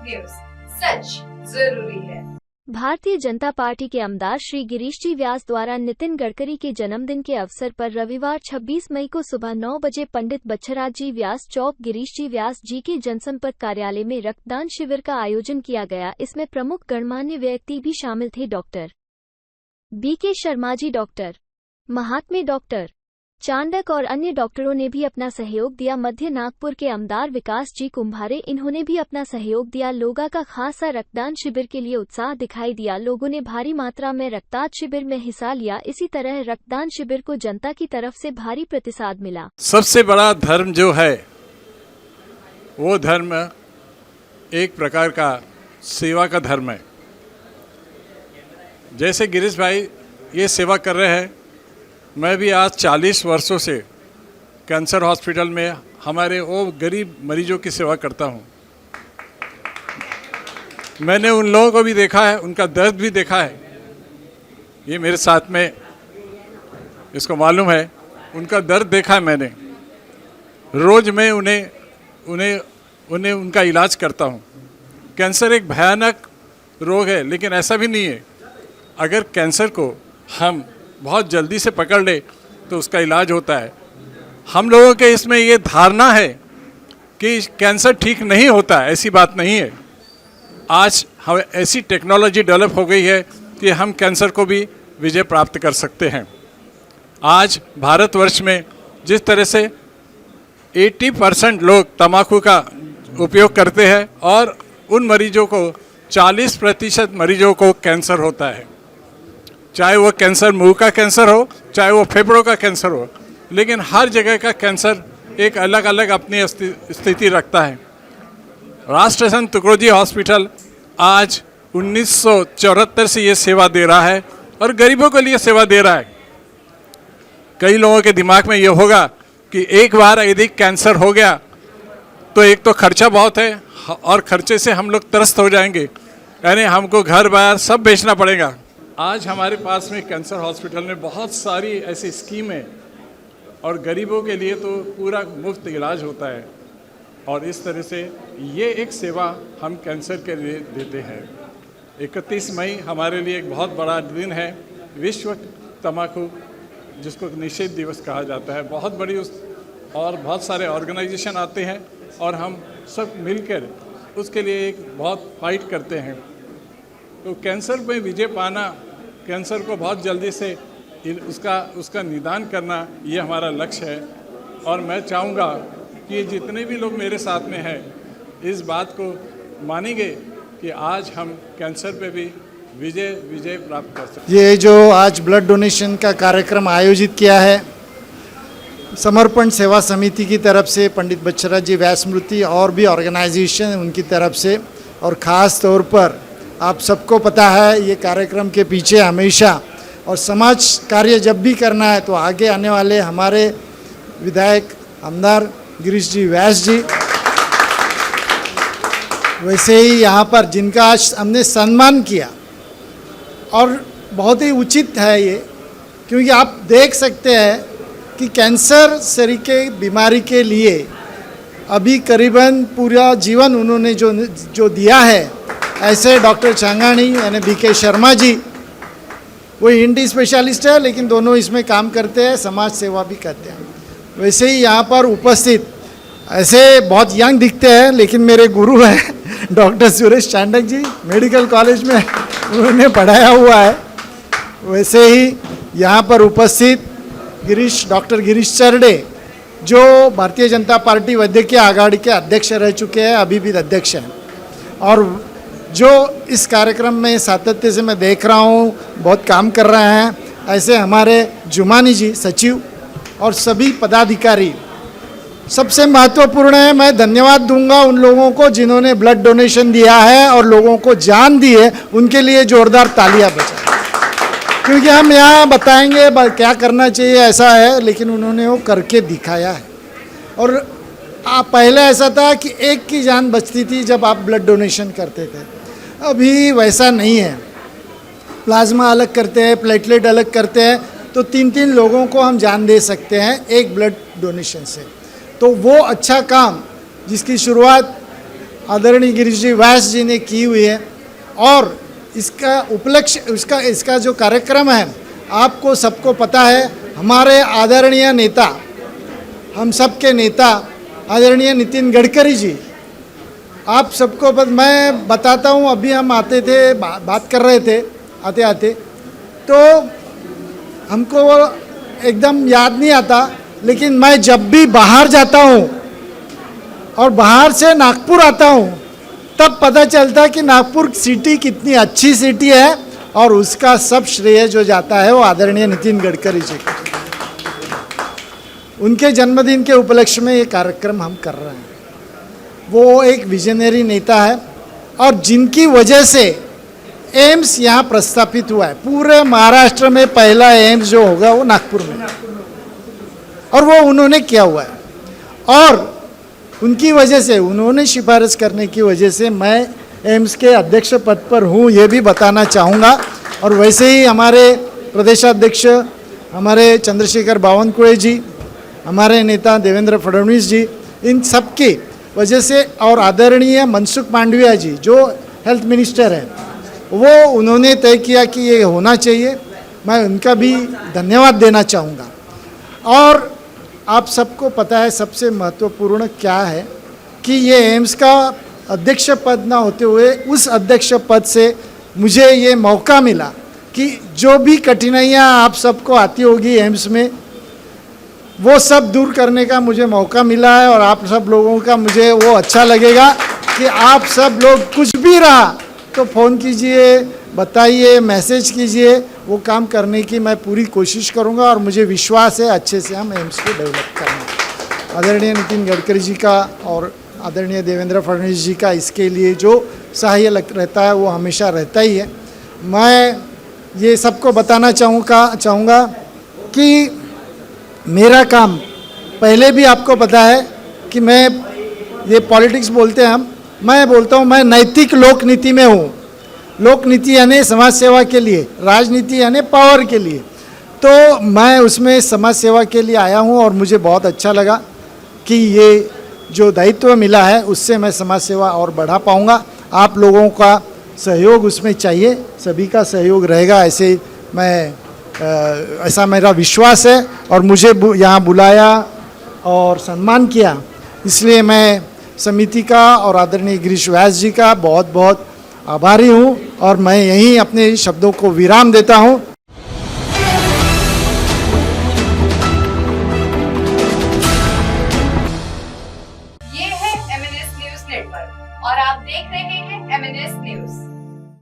News, सच जरूरी है। Bharatiya Janata party के आमदार श्री गिरीश जी व्यास द्वारा नितिन गडकरी के जन्मदिन के अवसर पर रविवार 26 मई को सुबह 9 बजे पंडित बच्छराज जी व्यास चौक गिरीश जी व्यास जी के जनसंपर्क कार्यालय में रक्तदान शिविर का आयोजन किया गया। इसमें प्रमुख गणमान्य व्यक्ति भी शामिल थे। Doctor BK Sharma ji, doctor Mahatme, doctor Chandak और अन्य डॉक्टरों ने भी अपना सहयोग दिया। मध्य नागपुर के आमदार विकास जी कुंभारे, इन्होंने भी अपना सहयोग दिया। लोगों का खासा रक्तदान शिविर के लिए उत्साह दिखाई दिया। लोगों ने भारी मात्रा में रक्तदान शिविर में हिस्सा लिया। इसी तरह रक्तदान शिविर को जनता की तरफ से भारी प्रतिसाद मिला। सबसे बड़ा धर्म जो है वो धर्म एक प्रकार का सेवा का धर्म है। जैसे गिरीश भाई ये सेवा कर रहे हैं, मैं भी आज 40 वर्षों से कैंसर हॉस्पिटल में हमारे वो गरीब मरीजों की सेवा करता हूँ। मैंने उन लोगों को भी देखा है, उनका दर्द भी देखा है। ये मेरे साथ में इसको मालूम है, उनका दर्द देखा है मैंने। रोज़ मैं उन्हें उनका इलाज करता हूँ। कैंसर एक भयानक रोग है, लेकिन ऐसा भी नहीं है। अगर कैंसर को हम बहुत जल्दी से पकड़ ले तो उसका इलाज होता है। हम लोगों के इसमें ये धारणा है कि कैंसर ठीक नहीं होता है, ऐसी बात नहीं है। आज हम ऐसी टेक्नोलॉजी डेवलप हो गई है कि हम कैंसर को भी विजय प्राप्त कर सकते हैं। आज भारतवर्ष में जिस तरह से 80% लोग तंबाकू का उपयोग करते हैं और उन मरीजों को 40% मरीजों को कैंसर होता है। चाहे वो कैंसर मुंह का कैंसर हो, चाहे वो फेफड़ों का कैंसर हो, लेकिन हर जगह का कैंसर एक अलग अलग अपनी स्थिति रखता है। राष्ट्र संत तुकडोजी हॉस्पिटल आज 1974 से ये सेवा दे रहा है और गरीबों के लिए सेवा दे रहा है। कई लोगों के दिमाग में ये होगा कि एक बार यदि कैंसर हो गया तो एक तो खर्चा बहुत है और खर्चे से हम लोग त्रस्त हो जाएंगे, यानी हमको घर बार सब बेचना पड़ेगा। आज हमारे पास में कैंसर हॉस्पिटल में बहुत सारी ऐसी स्कीम है और गरीबों के लिए तो पूरा मुफ्त इलाज होता है। और इस तरह से ये एक सेवा हम कैंसर के लिए देते हैं। 31 मई हमारे लिए एक बहुत बड़ा दिन है, विश्व तंबाकू जिसको निषेध दिवस कहा जाता है। बहुत बड़ी और बहुत सारे ऑर्गेनाइजेशन आते हैं और हम सब मिलकर उसके लिए एक बहुत फाइट करते हैं। तो कैंसर में विजय पाना, कैंसर को बहुत जल्दी से उसका निदान करना, ये हमारा लक्ष्य है। और मैं चाहूँगा कि जितने भी लोग मेरे साथ में हैं इस बात को मानेंगे कि आज हम कैंसर पे भी विजय प्राप्त कर सकते हैं। ये जो आज ब्लड डोनेशन का कार्यक्रम आयोजित किया है समर्पण सेवा समिति की तरफ से, पंडित बच्छराज जी व्यास स्मृति और भी ऑर्गेनाइजेशन उनकी तरफ से, और ख़ास तौर पर आप सबको पता है ये कार्यक्रम के पीछे हमेशा और समाज कार्य जब भी करना है तो आगे आने वाले हमारे विधायक आमदार गिरीश जी व्यास जी, वैसे ही यहाँ पर जिनका आज हमने सम्मान किया। और बहुत ही उचित है ये, क्योंकि आप देख सकते हैं कि कैंसर शरीर के बीमारी के लिए अभी करीबन पूरा जीवन उन्होंने जो दिया है। ऐसे डॉक्टर चांगानी यानी BK शर्मा जी, वो हिंदी स्पेशलिस्ट है लेकिन दोनों इसमें काम करते हैं, समाज सेवा भी करते हैं। वैसे ही यहाँ पर उपस्थित ऐसे बहुत यंग दिखते हैं लेकिन मेरे गुरु हैं डॉक्टर सुरेश चांडक जी, मेडिकल कॉलेज में उन्होंने पढ़ाया हुआ है। वैसे ही यहाँ पर उपस्थित डॉक्टर गिरीश चरडे, जो भारतीय जनता पार्टी वैद्यकीय आघाड़ी के अध्यक्ष रह चुके हैं, अभी भी अध्यक्ष हैं। और जो इस कार्यक्रम में सातत्य से मैं देख रहा हूँ बहुत काम कर रहे हैं, ऐसे हमारे जुमानी जी सचिव और सभी पदाधिकारी। सबसे महत्वपूर्ण है, मैं धन्यवाद दूंगा उन लोगों को जिन्होंने ब्लड डोनेशन दिया है और लोगों को जान दी है, उनके लिए जोरदार तालियां बजाएं। क्योंकि हम यहाँ बताएंगे क्या करना चाहिए ऐसा है, लेकिन उन्होंने वो करके दिखाया है। और पहले ऐसा था कि एक की जान बचती थी जब आप ब्लड डोनेशन करते थे, अभी वैसा नहीं है। प्लाज्मा अलग करते हैं, प्लेटलेट अलग करते हैं, तो 3-3 लोगों को हम जान दे सकते हैं एक ब्लड डोनेशन से। तो वो अच्छा काम जिसकी शुरुआत आदरणीय गिरीश जी व्यास जी ने की हुई है। और इसका उपलक्ष्य इसका जो कार्यक्रम है, आपको सबको पता है, हमारे आदरणीय नेता, हम सबके नेता आदरणीय नितिन गडकरी जी, आप सबको मैं बताता हूँ, अभी हम आते थे, बात कर रहे थे आते आते, तो हमको वो एकदम याद नहीं आता, लेकिन मैं जब भी बाहर जाता हूँ और बाहर से नागपुर आता हूँ, तब पता चलता है कि नागपुर सिटी कितनी अच्छी सिटी है, और उसका सब श्रेय जो जाता है वो आदरणीय नितिन गडकरी जी को। उनके जन्मदिन के उपलक्ष्य में ये कार्यक्रम हम कर रहे हैं। वो एक विजनरी नेता है, और जिनकी वजह से एम्स यहाँ प्रस्तापित हुआ है। पूरे महाराष्ट्र में पहला एम्स जो होगा वो नागपुर में, और वो उन्होंने किया हुआ है। और उनकी वजह से, उन्होंने सिफारिश करने की वजह से मैं एम्स के अध्यक्ष पद पर हूँ, ये भी बताना चाहूँगा। और वैसे ही हमारे प्रदेशाध्यक्ष हमारे चंद्रशेखर बावनकुळे जी, हमारे नेता देवेंद्र फडणवीस जी, इन सब की वजह से, और आदरणीय मनसुख मांडविया जी जो हेल्थ मिनिस्टर हैं, वो उन्होंने तय किया कि ये होना चाहिए। मैं उनका भी धन्यवाद देना चाहूँगा। और आप सबको पता है सबसे महत्वपूर्ण क्या है कि ये एम्स का अध्यक्ष पद ना होते हुए उस अध्यक्ष पद से मुझे ये मौका मिला कि जो भी कठिनाइयाँ आप सबको आती होगी एम्स में, वो सब दूर करने का मुझे मौका मिला है। और आप सब लोगों का मुझे वो अच्छा लगेगा कि आप सब लोग कुछ भी रहा तो फ़ोन कीजिए, बताइए, मैसेज कीजिए, वो काम करने की मैं पूरी कोशिश करूँगा। और मुझे विश्वास है अच्छे से हम एम्स को डेवलप करना। आदरणीय नितिन गडकरी जी का और आदरणीय देवेंद्र फडणवीस जी का इसके लिए जो सहाय रहता है वो हमेशा रहता ही है। मैं ये सबको बताना चाहूँगा कि मेरा काम पहले भी आपको पता है कि मैं, ये पॉलिटिक्स बोलते हैं हम, मैं बोलता हूँ मैं नैतिक लोक नीति में हूँ। लोक नीति यानी समाज सेवा के लिए, राजनीति यानी पावर के लिए। तो मैं उसमें समाज सेवा के लिए आया हूँ, और मुझे बहुत अच्छा लगा कि ये जो दायित्व मिला है उससे मैं समाज सेवा और बढ़ा पाऊँगा। आप लोगों का सहयोग उसमें चाहिए, सभी का सहयोग रहेगा, ऐसा मेरा विश्वास है। और मुझे यहाँ बुलाया और सम्मान किया, इसलिए मैं समिति का और आदरणीय गिरीश व्यास जी का बहुत बहुत आभारी हूँ। और मैं यहीं अपने शब्दों को विराम देता हूँ। ये है MNS न्यूज नेटवर्क और आप देख रहे हैं MNS न्यूज।